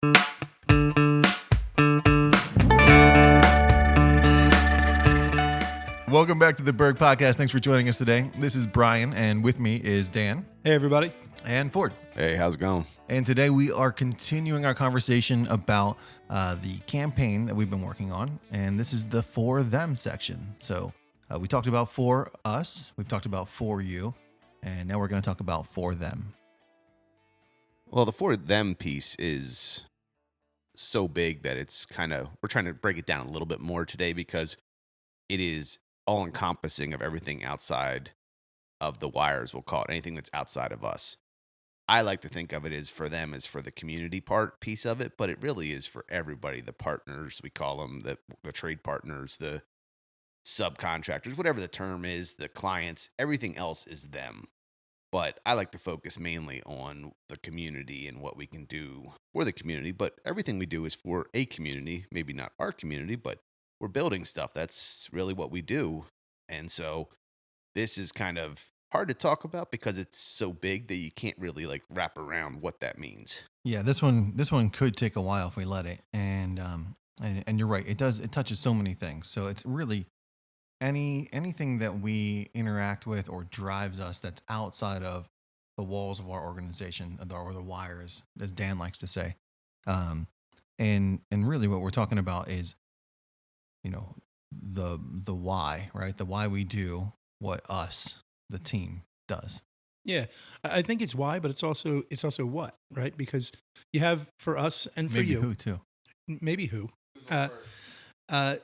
Welcome back to the Berg Podcast. Thanks for joining us today. This is Brian, and with me is Dan. Hey, everybody. And Ford. Hey, how's it going? And today we are continuing our conversation about the campaign that we've been working on, and this is the For Them section. So we talked about For Us, we've talked about For You, and now we're going to talk about For Them. Well, the For Them piece is so big that it's we're trying to break it down a little bit more today because it is all-encompassing of everything outside of the wires, we'll call it, anything that's outside of us. I like to think of it as For Them as for the community piece of it, but it really is for everybody, the partners, we call them, the trade partners, the subcontractors, whatever the term is, the clients, everything else is them. But I like to focus mainly on the community and what we can do for the community, but everything we do is for a community, maybe not our community, but we're building stuff. That's really what we do. And so this is kind of hard to talk about because it's so big that you can't really wrap around what that means. Yeah, this one could take a while if we let it. And you're right. It touches so many things. So it's really anything that we interact with or drives us that's outside of the walls of our organization or the wires, as Dan likes to say. And really what we're talking about is, the why, right? The why we do what the team does. Yeah, I think it's why, but it's also what, right? Because you have For Us and For Maybe You. Who too. Maybe Who.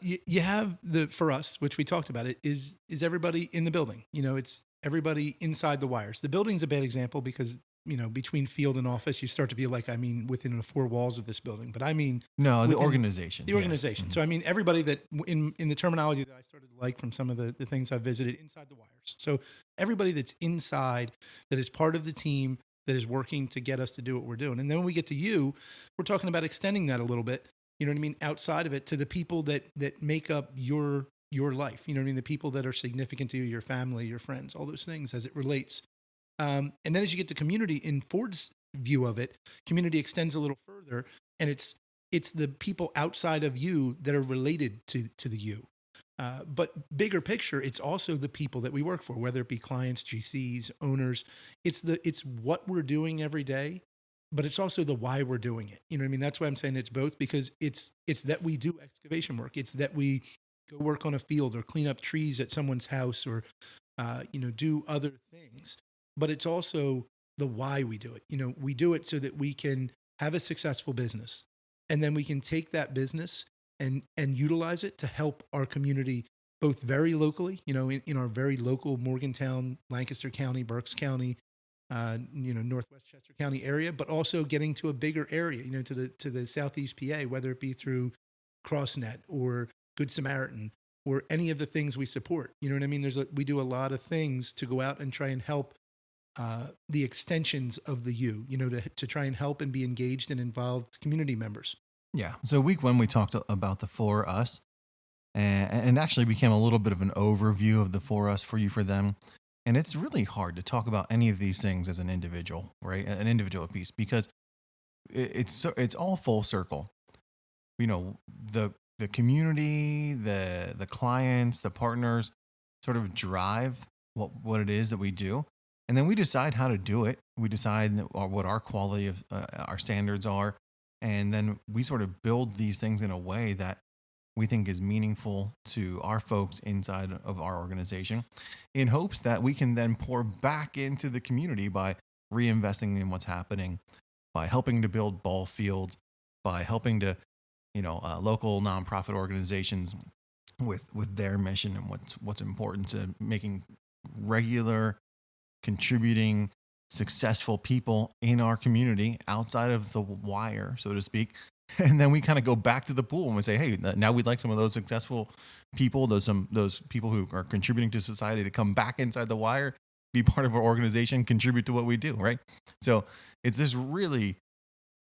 You have the For Us, which we talked about. It is everybody in the building. It's everybody inside the wires. The building's a bad example because between field and office, you start to feel like within the four walls of this building. But no, the organization. The organization. Yeah. So everybody that in the terminology that I started to like from some of the things I've visited, inside the wires. So everybody that's inside, that is part of the team, that is working to get us to do what we're doing. And then when we get to You, we're talking about extending that a little bit. You know what I mean? Outside of it, to the people that make up your life. You know what I mean? The people that are significant to you, your family, your friends, all those things as it relates. And then as you get to community, in Ford's view of it, community extends a little further, and it's the people outside of you that are related to the You. But bigger picture, it's also the people that we work for, whether it be clients, GCs, owners. It's what we're doing every day, but it's also the why we're doing it. You know what I mean? That's why I'm saying it's both, because it's that we do excavation work. It's that we go work on a field or clean up trees at someone's house or do other things. But it's also the why we do it. We do it so that we can have a successful business, and then we can take that business and utilize it to help our community, both very locally, in our very local Morgantown, Lancaster County, Berks County, Northwest Chester County area, but also getting to a bigger area, to the Southeast PA, whether it be through CrossNet or Good Samaritan or any of the things we support. You know what I mean? We do a lot of things to go out and try and help the extensions of the You, to try and help and be engaged and involved community members. Yeah. So week 1, we talked about the For Us, and actually became a little bit of an overview of the For Us, For You, For Them. And it's really hard to talk about any of these things as an individual, right? An individual piece, because it's all full circle. The community, the clients, the partners sort of drive what it is that we do. And then we decide how to do it. We decide what our quality of our standards are. And then we sort of build these things in a way that we think is meaningful to our folks inside of our organization, in hopes that we can then pour back into the community by reinvesting in what's happening, by helping to build ball fields, by helping to, local nonprofit organizations with their mission and what's important to making regular, contributing, successful people in our community outside of the wire, so to speak. And then we kind of go back to the pool and we say, hey, now we'd like some of those successful people, those people who are contributing to society, to come back inside the wire, be part of our organization, contribute to what we do, right? So it's this really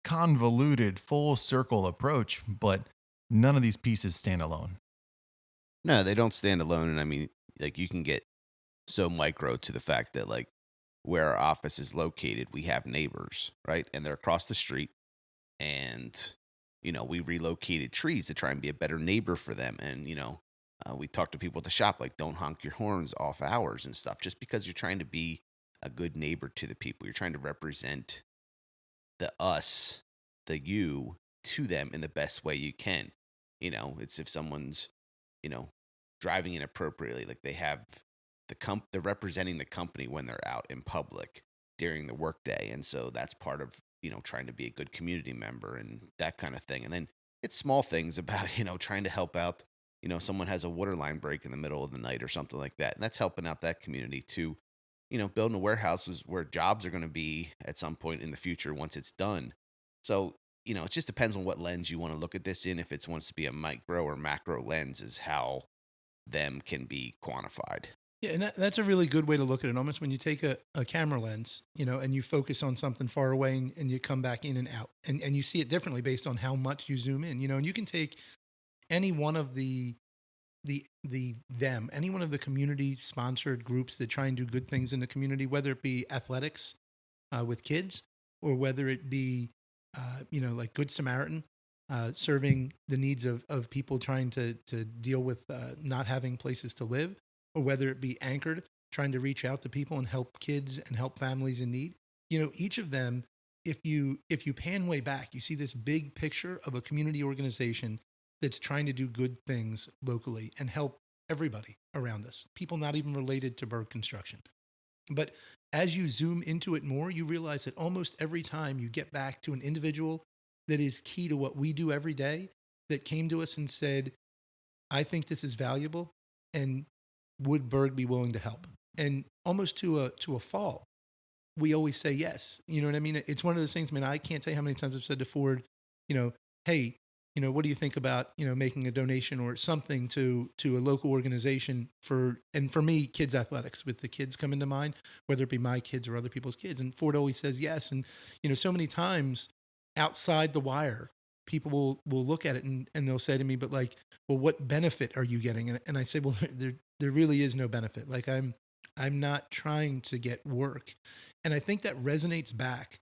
convoluted, full circle approach, but none of these pieces stand alone. No, they don't stand alone. And I mean, you can get so micro to the fact that where our office is located, we have neighbors, right? And they're across the street. And, we relocated trees to try and be a better neighbor for them. And, we talked to people at the shop, like, don't honk your horns off hours and stuff, just because you're trying to be a good neighbor to the people. You're trying to represent the us, the you to them in the best way you can. It's if someone's, you know, driving inappropriately, like they have they're representing the company when they're out in public during the workday. And so that's part of, trying to be a good community member and that kind of thing. And then it's small things about, trying to help out, someone has a water line break in the middle of the night or something like that. And that's helping out that community to, building a warehouse is where jobs are going to be at some point in the future once it's done. So, it just depends on what lens you want to look at this in. If it wants to be a micro or macro lens, is how them can be quantified. Yeah, and that's a really good way to look at it. Almost when you take a camera lens, and you focus on something far away and you come back in and out, and you see it differently based on how much you zoom in. And you can take any one of any one of the community sponsored groups that try and do good things in the community, whether it be athletics with kids, or whether it be like Good Samaritan, serving the needs of people trying to deal with not having places to live, or whether it be Anchored, trying to reach out to people and help kids and help families in need. Each of them, if you pan way back, you see this big picture of a community organization that's trying to do good things locally and help everybody around us, people not even related to Berg Construction. But as you zoom into it more, you realize that almost every time you get back to an individual that is key to what we do every day, that came to us and said, I think this is valuable, and would Berg be willing to help? And almost to a fault, we always say yes. You know what I mean? It's one of those things. I mean, I can't tell you how many times I've said to Ford, hey, what do you think about, making a donation or something to a local organization for me, kids athletics, with the kids coming to mind, whether it be my kids or other people's kids. And Ford always says yes. And, so many times outside the wire, people will look at it and they'll say to me, but like, well, what benefit are you getting? And I say, well, there really is no benefit. Like I'm not trying to get work. And I think that resonates back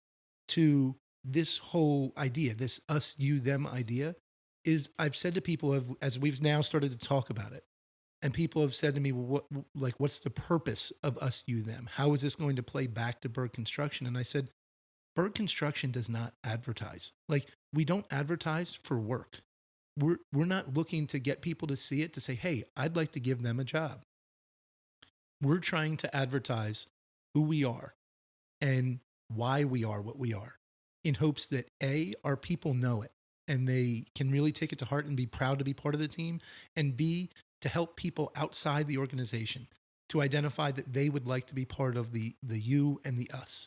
to this whole idea, this us, you, them idea. Is I've said to people, as we've now started to talk about it, and people have said to me, well, what's the purpose of us, you, them? How is this going to play back to Berg Construction? And I said, Berg Construction does not advertise. Like, we don't advertise for work. We're not looking to get people to see it to say, hey, I'd like to give them a job. We're trying to advertise who we are and why we are what we are, in hopes that A, our people know it and they can really take it to heart and be proud to be part of the team, and B, to help people outside the organization to identify that they would like to be part of the you and the us.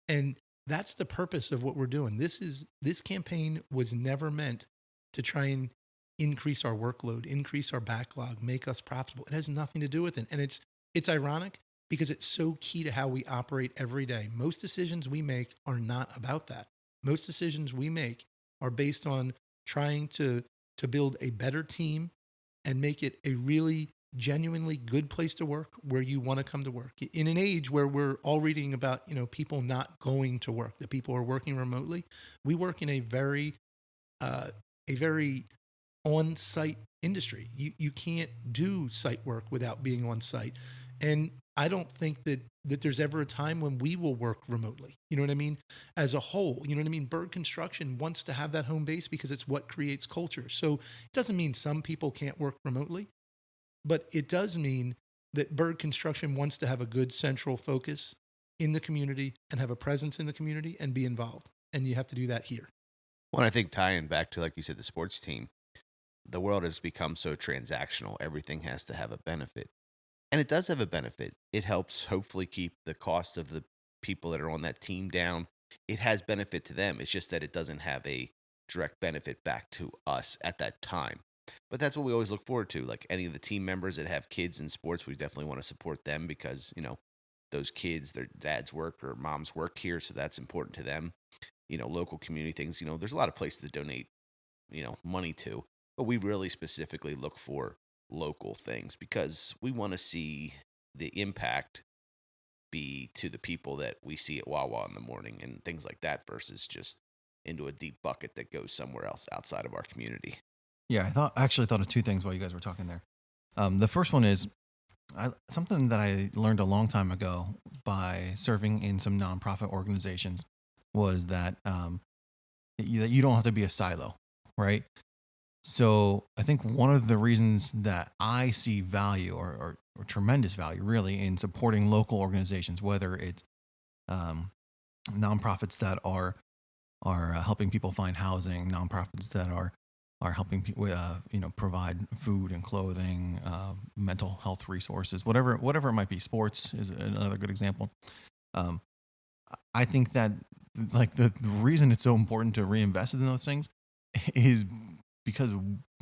And that's the purpose of what we're doing. This campaign was never meant to try and increase our workload, increase our backlog, make us profitable. It has nothing to do with it. And it's ironic because it's so key to how we operate every day. Most decisions we make are not about that. Most decisions we make are based on trying to build a better team and make it a really genuinely good place to work, where you want to come to work. In an age where we're all reading about, people not going to work, that people are working remotely, we work in a very on-site industry. You can't do site work without being on site. And I don't think that there's ever a time when we will work remotely. You know what I mean? As a whole, you know what I mean? Berg Construction wants to have that home base because it's what creates culture. So it doesn't mean some people can't work remotely, but it does mean that Berg Construction wants to have a good central focus in the community and have a presence in the community and be involved. And you have to do that here. Well, I think tying back to, like you said, the sports team, the world has become so transactional. Everything has to have a benefit. And it does have a benefit. It helps hopefully keep the cost of the people that are on that team down. It has benefit to them. It's just that it doesn't have a direct benefit back to us at that time. But that's what we always look forward to. Like any of the team members that have kids in sports, we definitely want to support them because, those kids, their dads work or moms work here. So that's important to them. Local community things, there's a lot of places to donate, money to. But we really specifically look for local things because we want to see the impact be to the people that we see at Wawa in the morning and things like that versus just into a deep bucket that goes somewhere else outside of our community. Yeah, I actually thought of two things while you guys were talking there. The first one is something that I learned a long time ago by serving in some nonprofit organizations was that you don't have to be a silo, right? So I think one of the reasons that I see value or tremendous value really in supporting local organizations, whether it's nonprofits that are helping people find housing, nonprofits that are helping people provide food and clothing, mental health resources, whatever it might be. Sports is another good example. I think that like the reason it's so important to reinvest in those things is because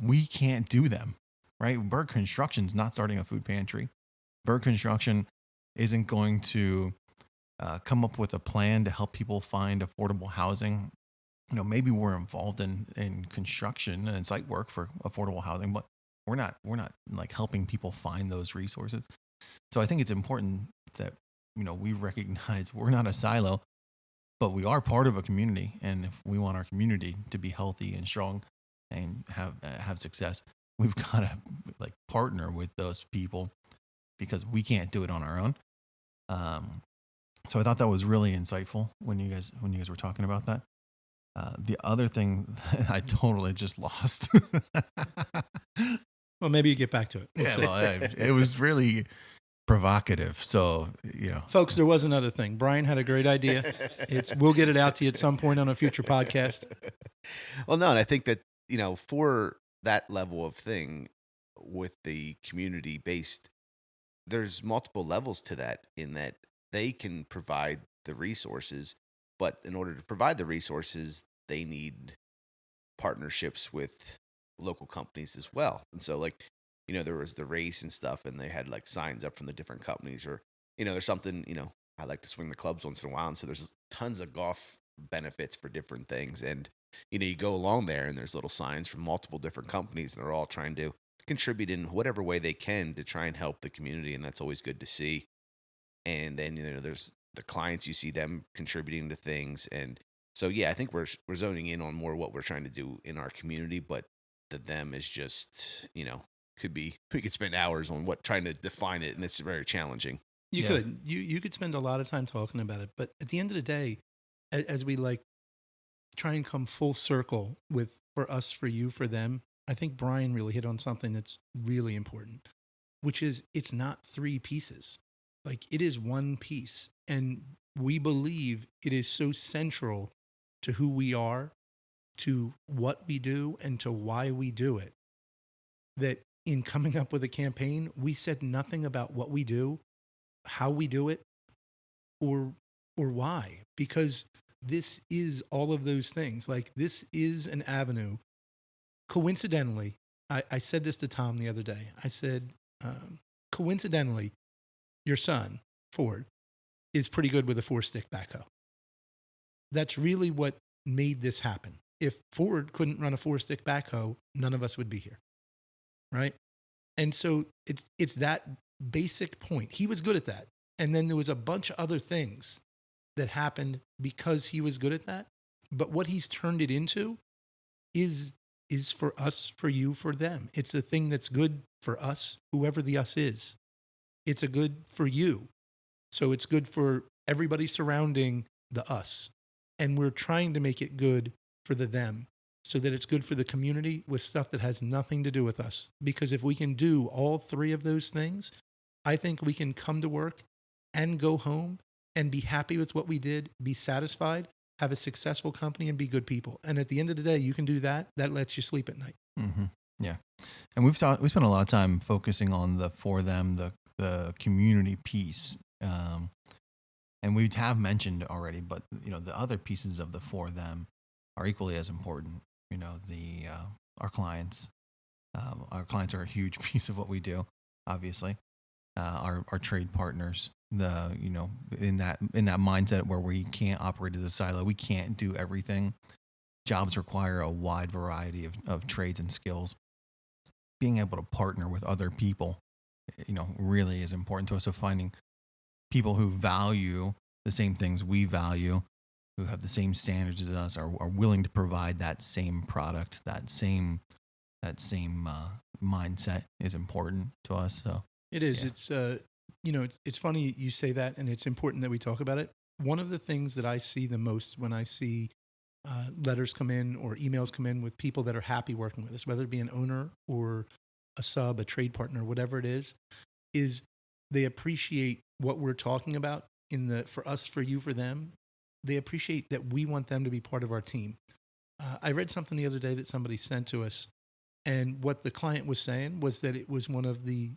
we can't do them, right? Berg Construction's not starting a food pantry. Berg Construction isn't going to come up with a plan to help people find affordable housing. Maybe we're involved in construction and site work for affordable housing, but we're not like helping people find those resources. So I think it's important that, we recognize we're not a silo, but we are part of a community. And if we want our community to be healthy and strong and have success, we've got to like partner with those people because we can't do it on our own. So I thought that was really insightful when you guys were talking about that. The other thing I totally just lost. Well, maybe you get back to it. We'll see. It was really provocative. So, Folks, there was another thing. Brian had a great idea. We'll get it out to you at some point on a future podcast. Well, no, and I think that, for that level of thing with the community based, there's multiple levels to that in that they can provide the resources, but in order to provide the resources, they need partnerships with local companies as well. And so like, there was the race and stuff and they had like signs up from the different companies or, there's something, I like to swing the clubs once in a while. And so there's tons of golf benefits for different things. And, you go along there and there's little signs from multiple different companies and they're all trying to contribute in whatever way they can to try and help the community. And that's always good to see. And then, there's the clients, you see them contributing to things. And so, yeah, I think we're zoning in on more what we're trying to do in our community, but the them is just, we could spend hours on trying to define it. And it's very challenging. You could, you could spend a lot of time talking about it, but at the end of the day, as we like try and come full circle with for us, for you, for them, I think Brian really hit on something that's really important, which is it's not three pieces. Like it is one piece. And we believe it is so central to who we are, to what we do, and to why we do it, that in coming up with a campaign, we said nothing about what we do, how we do it, or why, because this is all of those things. Like this is an avenue. Coincidentally, I said this to Tom the other day. I said, coincidentally, your son, Ford, is pretty good with a 4-stick backhoe. That's really what made this happen. If Ford couldn't run a 4-stick backhoe, none of us would be here. Right? And so it's that basic point. He was good at that. And then there was a bunch of other things that happened because he was good at that. But what he's turned it into is for us, for you, for them. It's a thing that's good for us, whoever the us is. It's a good for you. So it's good for everybody surrounding the us. And we're trying to make it good for the them so that it's good for the community with stuff that has nothing to do with us. Because if we can do all three of those things, I think we can come to work and go home and be happy with what we did, be satisfied, have a successful company, and be good people. And at the end of the day, you can do that. That lets you sleep at night. Mm-hmm. Yeah. And we spent a lot of time focusing on the for them, the community piece. And we have mentioned already, but the other pieces of the for them are equally as important. Our clients. Our clients are a huge piece of what we do, obviously. Our trade partners, in that mindset where we can't operate as a silo, we can't do everything. Jobs require a wide variety of trades and skills. Being able to partner with other people, really is important to us. So finding people who value the same things we value who have the same standards as us are willing to provide that same product, that same mindset is important to us. So It is. yeah. It's it's funny you say that, and it's important that we talk about it. One of the things that I see the most when I see letters come in or emails come in with people that are happy working with us, whether it be an owner or a sub, a trade partner, whatever it is they appreciate what we're talking about in the for us, for you, for them. They appreciate that we want them to be part of our team. I read something the other day that somebody sent to us, and what the client was saying was that it was one of the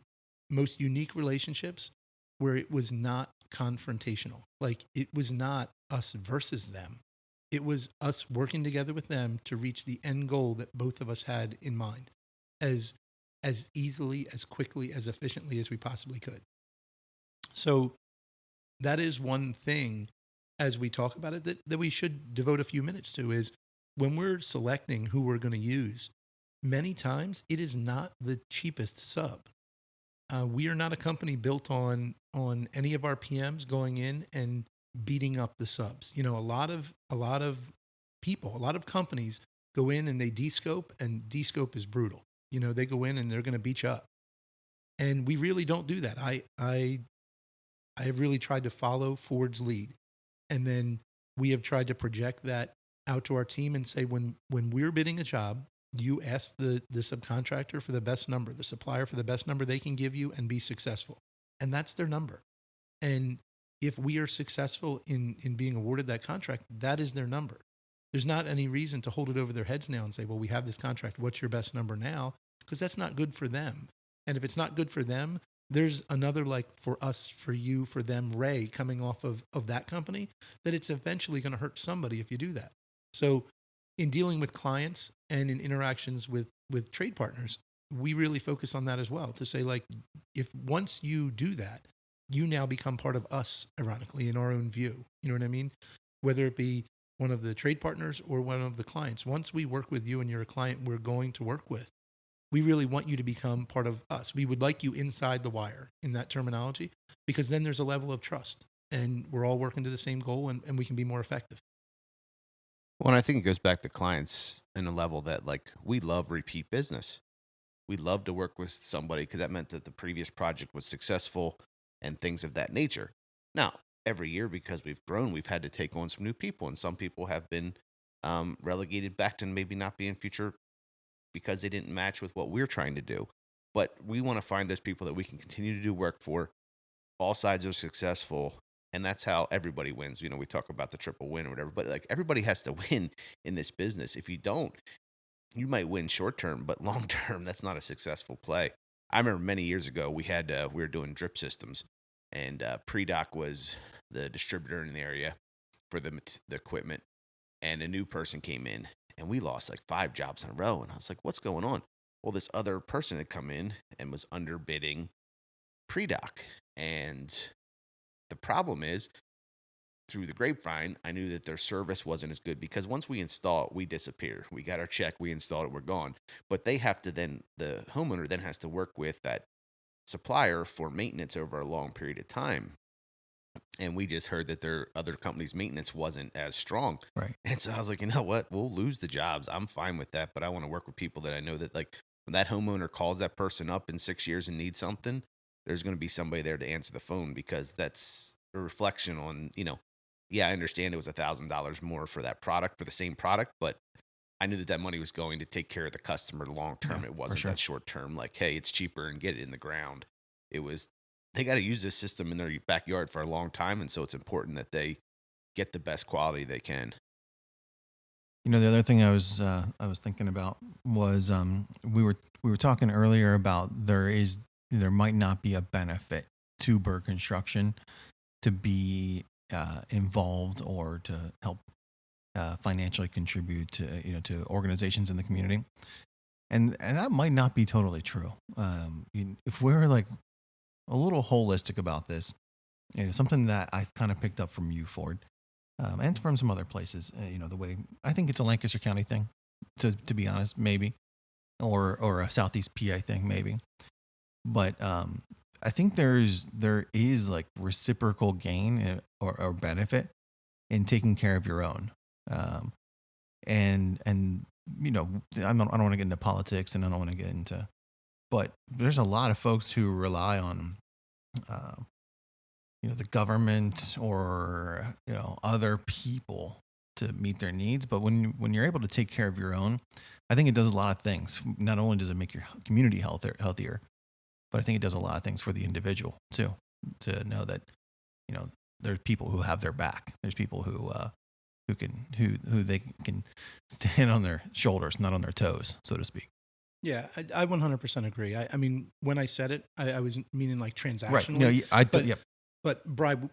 most unique relationships where it was not confrontational. Like it was not us versus them. It was us working together with them to reach the end goal that both of us had in mind as as easily, as quickly, as efficiently as we possibly could. So that is one thing as we talk about it that we should devote a few minutes to is when we're selecting who we're going to use, many times it is not the cheapest sub. We are not a company built on any of our PMs going in and beating up the subs. You know, a lot of people, a lot of companies go in and they descope, and descope is brutal. You know, they go in and they're going to beat you up, and we really don't do that. I have really tried to follow Ford's lead, and then we have tried to project that out to our team and say when we're bidding a job, you ask the subcontractor for the best number, the supplier for the best number they can give you and be successful. And that's their number. And if we are successful in being awarded that contract, that is their number. There's not any reason to hold it over their heads now and say, well, we have this contract. What's your best number now? Because that's not good for them. And if it's not good for them, there's another like for us, for you, for them, Ray coming off of that company that it's eventually going to hurt somebody if you do that. So in dealing with clients and in interactions with trade partners, we really focus on that as well to say like, if once you do that, you now become part of us, ironically, in our own view. You know what I mean? Whether it be one of the trade partners or one of the clients. Once we work with you and you're a client we're going to work with, we really want you to become part of us. We would like you inside the wire in that terminology, because then there's a level of trust and we're all working to the same goal, and we can be more effective. Well, and I think it goes back to clients in a level that like we love repeat business. We love to work with somebody because that meant that the previous project was successful and things of that nature. Now, every year because we've grown, we've had to take on some new people, and some people have been relegated back to maybe not being future because they didn't match with what we're trying to do. But we want to find those people that we can continue to do work for. All sides are successful, and that's how everybody wins. You know, we talk about the triple win or whatever, but like everybody has to win in this business. If you don't, you might win short term, but long term, that's not a successful play. I remember many years ago we were doing drip systems, and Predoc was the distributor in the area for the equipment, and a new person came in, and we lost like 5 jobs in a row. And I was like, "What's going on?" Well, this other person had come in and was underbidding Predoc, and the problem is, through the grapevine, I knew that their service wasn't as good because once we install it, we disappear. We got our check, we installed it, we're gone. But they have to then, the homeowner then has to work with that supplier for maintenance over a long period of time. And we just heard that their other company's maintenance wasn't as strong. Right. And so I was like, you know what? We'll lose the jobs. I'm fine with that. But I want to work with people that I know that, like, when that homeowner calls that person up in 6 years and needs something, there's going to be somebody there to answer the phone, because that's a reflection on, yeah, I understand it was $1,000 more for that product, for the same product, but I knew that that money was going to take care of the customer long term. Yeah, It for wasn't sure. that short term, like, hey, it's cheaper and get it in the ground. It was, they got to use this system in their backyard for a long time. And so it's important that they get the best quality they can. You know, the other thing I was thinking about was we were talking earlier about there might not be a benefit to Burr Construction to be involved or to help financially contribute to to organizations in the community, and that might not be totally true. If we're like a little holistic about this, something that I kind of picked up from you, Ford, and from some other places. The way I think it's a Lancaster County thing, to be honest, maybe, or a Southeast PA thing, maybe. But I think there is like reciprocal gain or benefit in taking care of your own. Um, and you know, I don't want to get into politics, and I don't want to get into, but there's a lot of folks who rely on, you know, the government or, you know, other people to meet their needs. But when you're able to take care of your own, I think it does a lot of things. Not only does it make your community healthier, but I think it does a lot of things for the individual too. To know that, you know, there's people who have their back. There's people who they can stand on their shoulders, not on their toes, so to speak. Yeah, I 100% agree. I mean, when I said it, I was meaning like transactionally. Right. No, but, but Brian,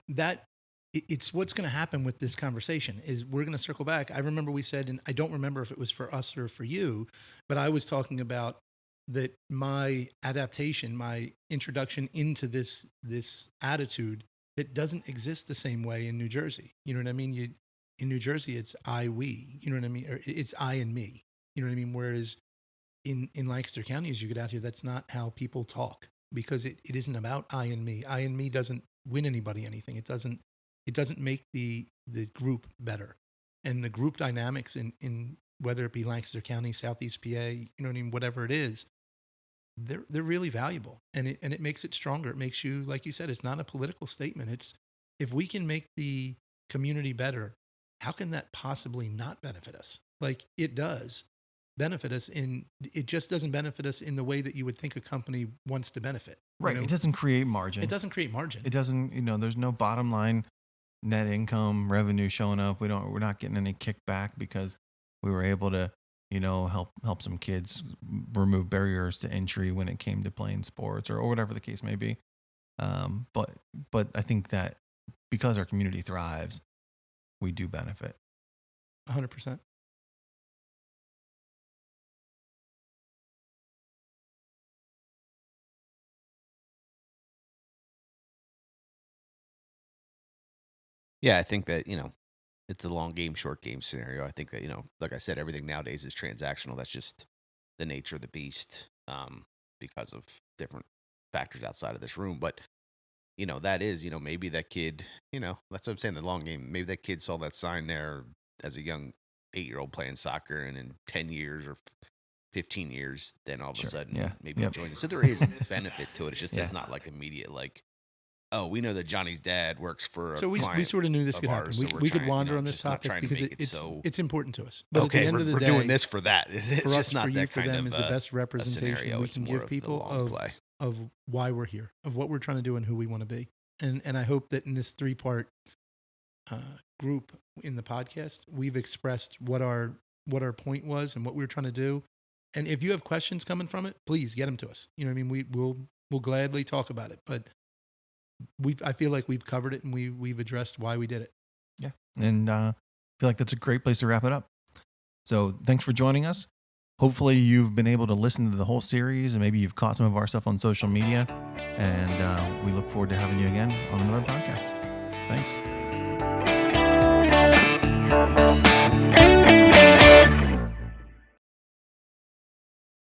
it's what's going to happen with this conversation is we're going to circle back. I remember we said, and I don't remember if it was for us or for you, but I was talking about that my adaptation, my introduction into this attitude that doesn't exist the same way in New Jersey. You know what I mean? In New Jersey, it's I, we, you know what I mean? Or it's I and me, you know what I mean? Whereas in Lancaster County, as you get out here, that's not how people talk, because it isn't about I and me. I and me doesn't win anybody anything. It doesn't make the group better. And the group dynamics in whether it be Lancaster County, Southeast PA, you know what I mean, whatever it is, they're really valuable. And it makes it stronger. It makes you, like you said, it's not a political statement. It's, if we can make the community better, how can that possibly not benefit us? Like, it does benefit us it just doesn't benefit us in the way that you would think a company wants to benefit. Right. You know? It doesn't create margin. It doesn't create margin. It doesn't, you know, there's no bottom line net income revenue showing up. We're not getting any kickback because we were able to, you know, help some kids remove barriers to entry when it came to playing sports or whatever the case may be. But I think that because our community thrives, we do benefit. 100%. Yeah, I think that, you know, it's a long game, short game scenario. I think that, you know, like I said, everything nowadays is transactional. That's just the nature of the beast, because of different factors outside of this room. But, you know, that is, you know, maybe that kid, you know, that's what I'm saying, the long game. Maybe that kid saw that sign there as a young 8-year-old playing soccer, and in 10 years or 15 years, then all of a sudden, maybe join it. So there is benefit to it. It's just, it's not like immediate, like, oh, we know that Johnny's dad works for a so we sort of knew this could happen. We could wander on this topic because it's important to us. But okay, at the end of the day, we're doing this for that. It's for just us, not for that you, for kind them of is the best representation we can give people of why we're here, of what we're trying to do, and who we want to be. And I hope that in this 3-part group in the podcast, we've expressed what our point was and what we were trying to do. And if you have questions coming from it, please get them to us. You know what I mean? We'll gladly talk about it. But I feel like we've covered it and we've addressed why we did it. Yeah. And I feel like that's a great place to wrap it up. So thanks for joining us. Hopefully you've been able to listen to the whole series, and maybe you've caught some of our stuff on social media. And we look forward to having you again on another podcast. Thanks.